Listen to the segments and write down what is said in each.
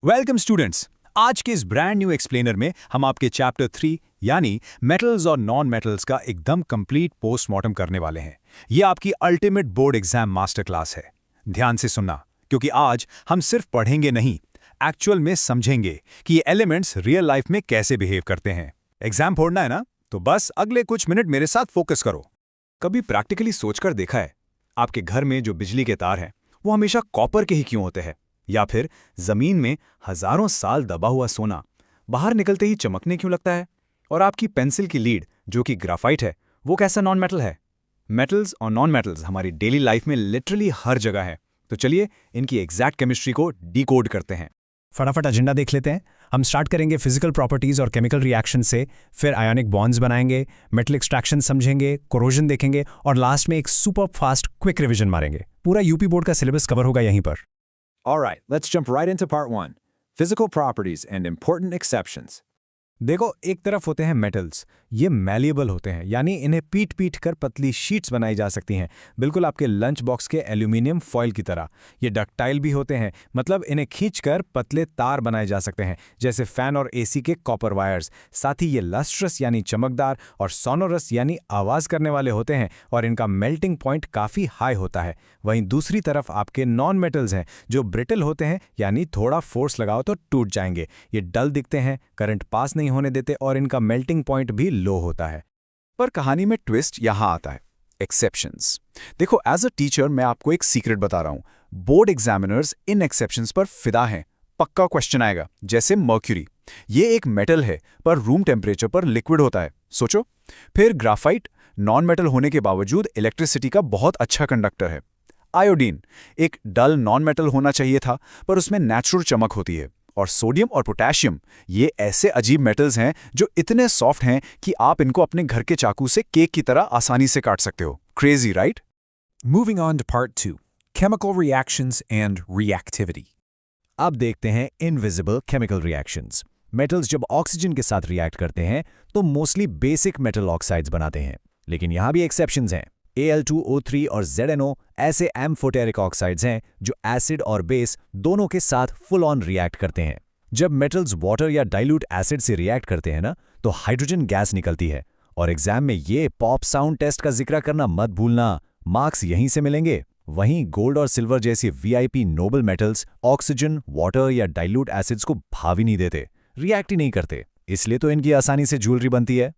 Welcome students. आज के इस ब्रांड न्यू एक्सप्लेनर में हम आपके चैप्टर 3 यानी मेटल्स और नॉन मेटल्स का एकदम कंप्लीट पोस्टमार्टम करने वाले हैं। ये आपकी ultimate board exam master class है। ध्यान से सुनना, क्योंकि आज हम सिर्फ पढ़ेंगे नहीं, एक्चुअल में समझेंगे कि ये एलिमेंट्स रियल लाइफ में कैसे बिहेव करते हैं। एग्जाम फोड़ना है ना, तो बस अगले कुछ मिनट मेरे साथ फोकस करो। कभी प्रैक्टिकली सोचकर देखा है, आपके घर में जो बिजली के तार हैं वो हमेशा कॉपर के ही क्यों होते हैं? या फिर जमीन में हजारों साल दबा हुआ सोना बाहर निकलते ही चमकने क्यों लगता है? और आपकी पेंसिल की लीड जो कि ग्राफाइट है, वो कैसा नॉन मेटल है? मेटल्स और नॉन मेटल्स हमारी डेली लाइफ में लिटरली हर जगह है। तो चलिए इनकी एग्जैक्ट केमिस्ट्री को डिकोड करते हैं। फटाफट एजेंडा देख लेते हैं। हम स्टार्ट करेंगे फिजिकल प्रॉपर्टीज और केमिकल रिएक्शन से, फिर आयोनिक बॉन्ड्स बनाएंगे, मेटल एक्सट्रैक्शन समझेंगे, कोरोजन देखेंगे और लास्ट में एक सुपर फास्ट क्विक रिवीजन मारेंगे। पूरा यूपी बोर्ड का सिलेबस कवर होगा यहीं पर। Alright, let's jump right into part 1. Physical properties and important exceptions. देखो, एक तरफ होते हैं मेटल्स, ये मैलिएबल होते हैं, यानी इन्हें पीट पीट कर पतली शीट्स बनाई जा सकती हैं, बिल्कुल आपके लंच बॉक्स के एल्यूमिनियम फॉइल की तरह। ये डक्टाइल भी होते हैं, मतलब इन्हें खींचकर पतले तार बनाए जा सकते हैं, जैसे फैन और एसी के कॉपर वायर्स। साथ ही ये लस्ट्रस यानी चमकदार और सोनोरस यानी आवाज करने वाले होते हैं, और इनका मेल्टिंग पॉइंट काफी हाई होता है। वहीं दूसरी तरफ आपके नॉन मेटल्स हैं, जो ब्रिटल होते हैं, यानी थोड़ा फोर्स लगाओ तो टूट जाएंगे। ये डल दिखते हैं, करंट पास नहीं होने देते और इनका मेल्टिंग पॉइंट भी लो होता है। पर कहानी में ट्विस्ट यहां आता है, एक्सेप्शंस। देखो, एज अ टीचर मैं आपको एक सीक्रेट बता रहा हूं। बोर्ड एग्जामिनर्स इन एक्सेप्शंस पर फिदा हैं। पक्का क्वेश्चन आएगा, जैसे मर्क्यूरी। ये एक मेटल है पर रूम टेम्परेचर पर लिक्विड होता है, सोचो। फिर ग्राफाइट नॉन मेटल होने के बावजूद इलेक्ट्रिसिटी का बहुत अच्छा कंडक्टर है। आयोडीन एक डल नॉन मेटल होना चाहिए था, पर उसमें नेचुरल चमक होती है। और सोडियम और पोटेशियम, ये ऐसे अजीब मेटल्स हैं जो इतने सॉफ्ट हैं कि आप इनको अपने घर के चाकू से केक की तरह आसानी से काट सकते हो। Crazy, right? Moving on to part 2. Chemical reactions and reactivity. अब देखते हैं इनविजिबल केमिकल रिएक्शंस। मेटल्स जब ऑक्सीजन के साथ रिएक्ट करते हैं तो मोस्टली बेसिक मेटल ऑक्साइड्स बनाते हैं, लेकिन यहां भी एक्सेप्शंस हैं। Al2O3 और ZNO ऐसे एम्फोटेरिक ऑक्साइड्स हैं जो एसिड और बेस दोनों के साथ फुल ऑन रिएक्ट करते हैं। जब मेटल्स वाटर या डाइल्यूट एसिड से रिएक्ट करते हैं ना, तो हाइड्रोजन गैस निकलती है। और एग्जाम में ये पॉप साउंड टेस्ट का जिक्र करना मत भूलना, मार्क्स यहीं से मिलेंगे। वहीं गोल्ड और सिल्वर जैसी VIP noble metals oxygen, water या डाइल्यूट एसिड्स को भाव ही नहीं देते, रिएक्ट ही नहीं करते, इसलिए तो इनकी आसानी से ज्वेलरी बनती है।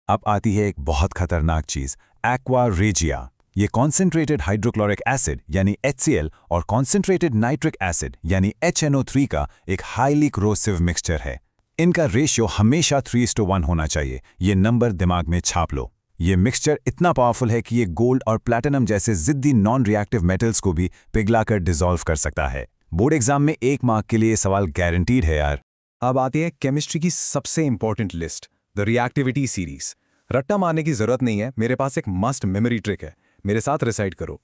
अब आती है एक बहुत खतरनाक चीज, एक्वा रेजिया। ये कॉन्सेंट्रेटेड हाइड्रोक्लोरिक एसिड यानी HCl और कॉन्सेंट्रेटेड नाइट्रिक एसिड यानी HNO3 का एक हाईली क्रोसिव मिक्सचर है। इनका रेशियो हमेशा 3:1 होना चाहिए। ये नंबर दिमाग में छाप लो। ये मिक्सचर इतना पावरफुल है कि ये गोल्ड और प्लैटिनम जैसे जिद्दी नॉन रिएक्टिव मेटल्स को भी पिघलाकर डिसॉल्व कर सकता है। बोर्ड एग्जाम में 1 मार्क के लिए सवाल गारंटीड है यार। अब आती है केमिस्ट्री की सबसे important list, the reactivity series. रट्टा मारने की जरूरत नहीं है, मेरे पास एक मस्ट मेमोरी ट्रिक है। मेरे साथ रिसाइट करो।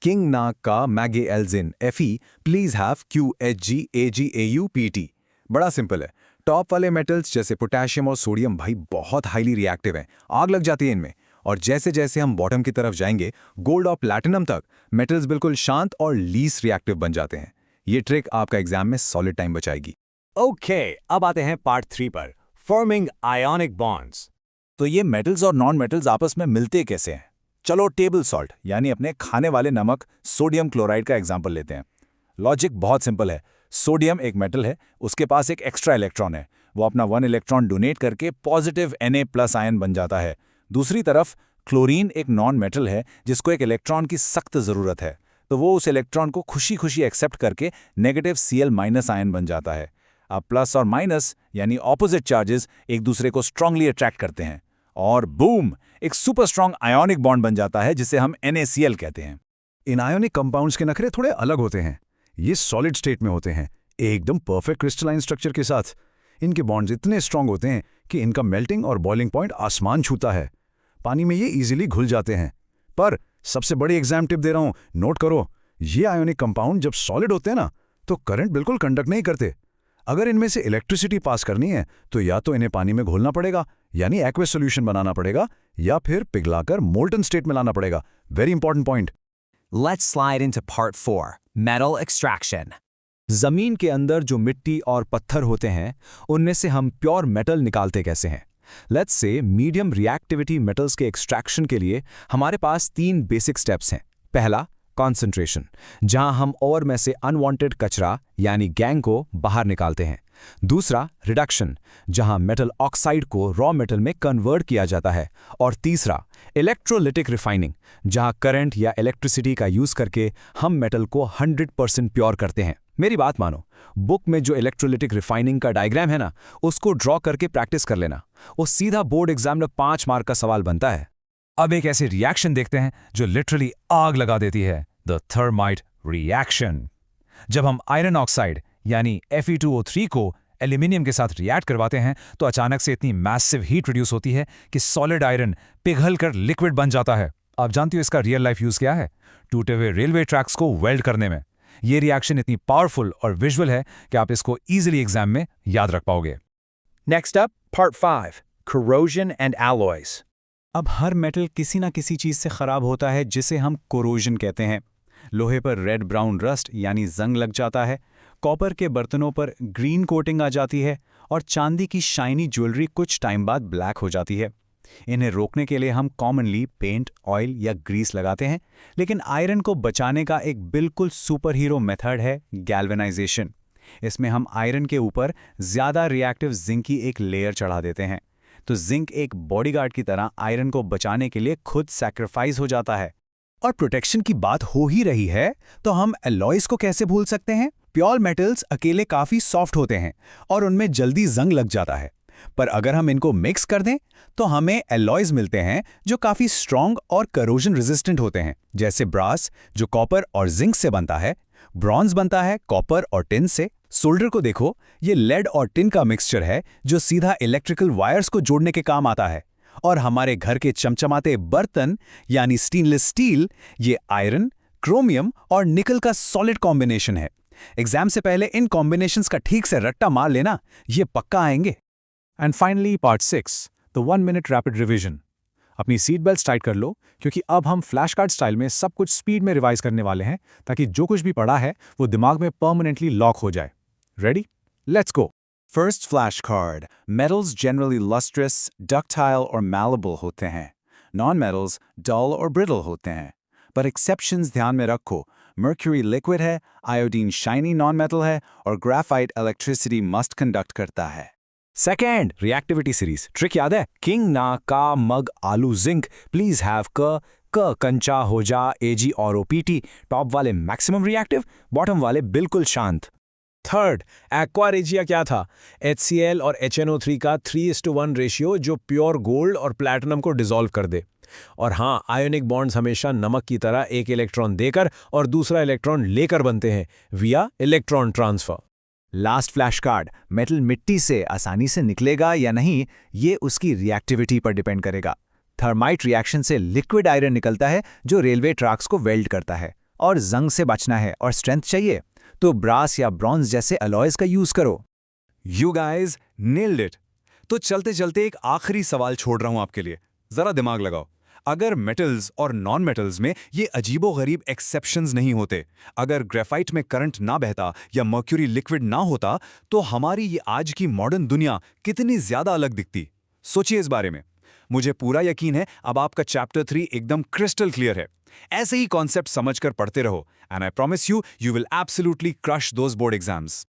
किंग नाग का मैगेएल्जिन Fe प्लीज हैव QHgAgAuPt। बड़ा सिंपल है। टॉप वाले मेटल्स जैसे पोटेशियम और सोडियम भाई बहुत हाईली रिएक्टिव हैं, आग लग जाती है इनमें। और जैसे जैसे हम बॉटम की तरफ जाएंगे, गोल्ड और प्लैटिनम तक, मेटल्स बिल्कुल शांत और लीस्ट रिएक्टिव बन जाते हैं। ये ट्रिक आपका एग्जाम में सॉलिड टाइम बचाएगी। ओके, अब आते हैं पार्ट 3 पर, फॉर्मिंग आयोनिक बॉन्ड्स। तो ये मेटल्स और नॉन मेटल्स आपस में मिलते कैसे हैं? चलो टेबल सॉल्ट यानी अपने खाने वाले नमक सोडियम क्लोराइड का एग्जांपल लेते हैं। लॉजिक बहुत सिंपल है। सोडियम एक मेटल है, उसके पास एक एक्स्ट्रा इलेक्ट्रॉन है, वो अपना 1 इलेक्ट्रॉन डोनेट करके पॉजिटिव Na+ आयन बन जाता है। दूसरी तरफ क्लोरीन एक नॉन मेटल है जिसको एक इलेक्ट्रॉन की सख्त जरूरत है, तो वो उस इलेक्ट्रॉन को खुशी खुशी एक्सेप्ट करके नेगेटिव Cl- आयन बन जाता है। अब प्लस और माइनस यानी ऑपोजिट चार्जेस एक दूसरे को स्ट्रांगली अट्रैक्ट करते हैं और बूम, एक सुपर स्ट्रांग आयोनिक बॉन्ड बन जाता है जिसे हम NaCl कहते हैं। इन आयोनिक कंपाउंड्स के नखरे थोड़े अलग होते हैं। ये सॉलिड स्टेट में होते हैं, एकदम परफेक्ट क्रिस्टलाइन स्ट्रक्चर के साथ। इनके बॉन्ड्स इतने स्ट्रांग होते हैं कि इनका मेल्टिंग और बॉइलिंग पॉइंट आसमान छूता है। पानी में ये इजीली घुल जाते हैं। पर सबसे बड़ी एग्जाम टिप दे रहा हूं, नोट करो। ये आयोनिक कंपाउंड जब सॉलिड होते हैं ना, तो करंट बिल्कुल कंडक्ट नहीं करते। अगर इनमें से इलेक्ट्रिसिटी पास करनी है तो या तो इन्हें पानी में घोलना पड़ेगा, यानी एक्वस सॉल्यूशन बनाना पड़ेगा, या फिर पिघलाकर मोल्टन स्टेट में लाना पड़ेगा। Very important point. Let's slide into part 4, metal extraction. जमीन के अंदर जो मिट्टी और पत्थर होते हैं उनमें से हम प्योर मेटल निकालते कैसे हैं? Let's say medium reactivity metals के एक्सट्रैक्शन के लिए हमारे पास 3 बेसिक स्टेप्स हैं। पहला, कॉन्सेंट्रेशन, जहां हम ओर में से अनवांटेड कचरा यानी गैंग को बाहर निकालते हैं। दूसरा, रिडक्शन, जहां मेटल ऑक्साइड को रॉ मेटल में कन्वर्ट किया जाता है। और तीसरा, इलेक्ट्रोलिटिक रिफाइनिंग, जहां करंट या इलेक्ट्रिसिटी का यूज करके हम मेटल को 100% प्योर करते हैं। मेरी बात मानो, बुक में जो इलेक्ट्रोलिटिक रिफाइनिंग का डायग्राम है ना, उसको ड्रॉ करके प्रैक्टिस कर लेना। वो सीधा बोर्ड एग्जाम में 5 मार्क का सवाल बनता है। अब एक ऐसी रिएक्शन देखते हैं जो लिटरली आग लगा देती है, द थर्माइट रिएक्शन। जब हम आयरन ऑक्साइड यानी Fe2O3 को एल्यूमिनियम के साथ रिएक्ट करवाते हैं तो अचानक से इतनी मैसिव हीट प्रोड्यूस होती है कि सॉलिड आयरन पिघल कर लिक्विड बन जाता है। आप जानती हो इसका रियल लाइफ यूज क्या है? टूटे हुए रेलवे ट्रैक्स को वेल्ड करने में। ये रिएक्शन इतनी पावरफुल और विजुअल है कि आप इसको इजीली एग्जाम में याद रख पाओगे। Next up, Part 5, Corrosion and Alloys. अब हर मेटल किसी ना किसी चीज से खराब होता है जिसे हम कोरोजन कहते हैं। लोहे पर रेड ब्राउन रस्ट यानी जंग लग जाता है, कॉपर के बर्तनों पर ग्रीन कोटिंग आ जाती है और चांदी की शाइनी ज्वेलरी कुछ टाइम बाद ब्लैक हो जाती है। इन्हें रोकने के लिए हम कॉमनली पेंट, ऑयल या ग्रीस लगाते हैं, लेकिन आयरन को बचाने का एक बिल्कुल सुपर हीरो मेथड है गैल्वेनाइजेशन। इसमें हम आयरन के ऊपर ज्यादा रिएक्टिव जिंक की एक लेयर चढ़ा देते हैं, तो जिंक एक बॉडीगार्ड की तरह आयरन को बचाने के लिए खुद सैक्रिफाइस हो जाता है। और प्रोटेक्शन की बात हो ही रही है तो हम एलॉयज को कैसे भूल सकते हैं? प्योर मेटल्स अकेले काफी सॉफ्ट होते हैं और उनमें जल्दी जंग लग जाता है, पर अगर हम इनको मिक्स कर दें तो हमें एलॉयज मिलते हैं जो काफी स्ट्रॉन्ग और करोजन रेजिस्टेंट होते हैं। जैसे ब्रास जो कॉपर और जिंक से बनता है, ब्रॉन्ज बनता है कॉपर और टिन से। सोल्डर को देखो, ये लेड और टिन का मिक्सचर है जो सीधा इलेक्ट्रिकल वायर्स को जोड़ने के काम आता है। और हमारे घर के चमचमाते बर्तन यानी स्टेनलेस स्टील, ये आयरन, क्रोमियम और निकल का सॉलिड कॉम्बिनेशन है। एग्जाम से पहले इन कॉम्बिनेशंस का ठीक से रट्टा मार लेना, ये पक्का आएंगे। And finally part 6, the 1 minute rapid revision. अपनी सीट बेल्ट टाइट कर लो क्योंकि अब हम फ्लैश कार्ड स्टाइल में सब कुछ स्पीड में रिवाइज करने वाले हैं ताकि जो कुछ भी पढ़ा है वो दिमाग में परमानेंटली लॉक हो जाए। Ready? Let's go. First flash card, metals generally lustrous, ductile और मैलेबल होते हैं। नॉन मेटल्स डल और ब्रिटल होते हैं। पर एक्सेप्शंस ध्यान में रखो, मर्क्यूरी लिक्विड है, आयोडीन शाइनी नॉन मेटल है और ग्राफाइट इलेक्ट्रिसिटी मस्ट कंडक्ट करता है। Second, reactivity series. ट्रिक याद है? किंग ना का मग आलू जिंक, प्लीज हैव क कंचा हो जा एजी और ओपीटी। टॉप वाले मैक्सिमम रिएक्टिव, बॉटम वाले बिल्कुल शांत। थर्ड, एक्वा रेजिया क्या था? HCl और HNO3 का 3:1 रेशियो जो प्योर गोल्ड और प्लैटिनम को डिसॉल्व कर दे। और हाँ, आयोनिक बॉन्ड्स हमेशा नमक की तरह एक इलेक्ट्रॉन देकर और दूसरा इलेक्ट्रॉन लेकर बनते हैं विया electron transfer. Last flash card, metal मिट्टी से आसानी से निकलेगा या नहीं, ये उसकी रिएक्टिविटी पर डिपेंड करेगा। थर्माइट रिएक्शन से लिक्विड आयरन निकलता है जो रेलवे ट्रैक्स को वेल्ड करता है। और जंग से बचना है और स्ट्रेंथ चाहिए तो ब्रास या ब्रॉन्ज जैसे अलॉयज का यूज करो। You guys nailed it. तो चलते चलते एक आखिरी सवाल छोड़ रहा हूं आपके लिए, जरा दिमाग लगाओ। अगर मेटल्स और नॉन मेटल्स में ये अजीबोगरीब एक्सेप्शंस नहीं होते, अगर ग्रेफाइट में करंट ना बहता या मर्क्यूरी लिक्विड ना होता, तो हमारी ये आज की मॉडर्न दुनिया कितनी ज्यादा अलग दिखती। सोचिए इस बारे में। मुझे पूरा यकीन है अब आपका चैप्टर 3 एकदम क्रिस्टल क्लियर है। ऐसे ही कॉन्सेप्ट समझकर पढ़ते रहो and I promise you will absolutely crush those board exams.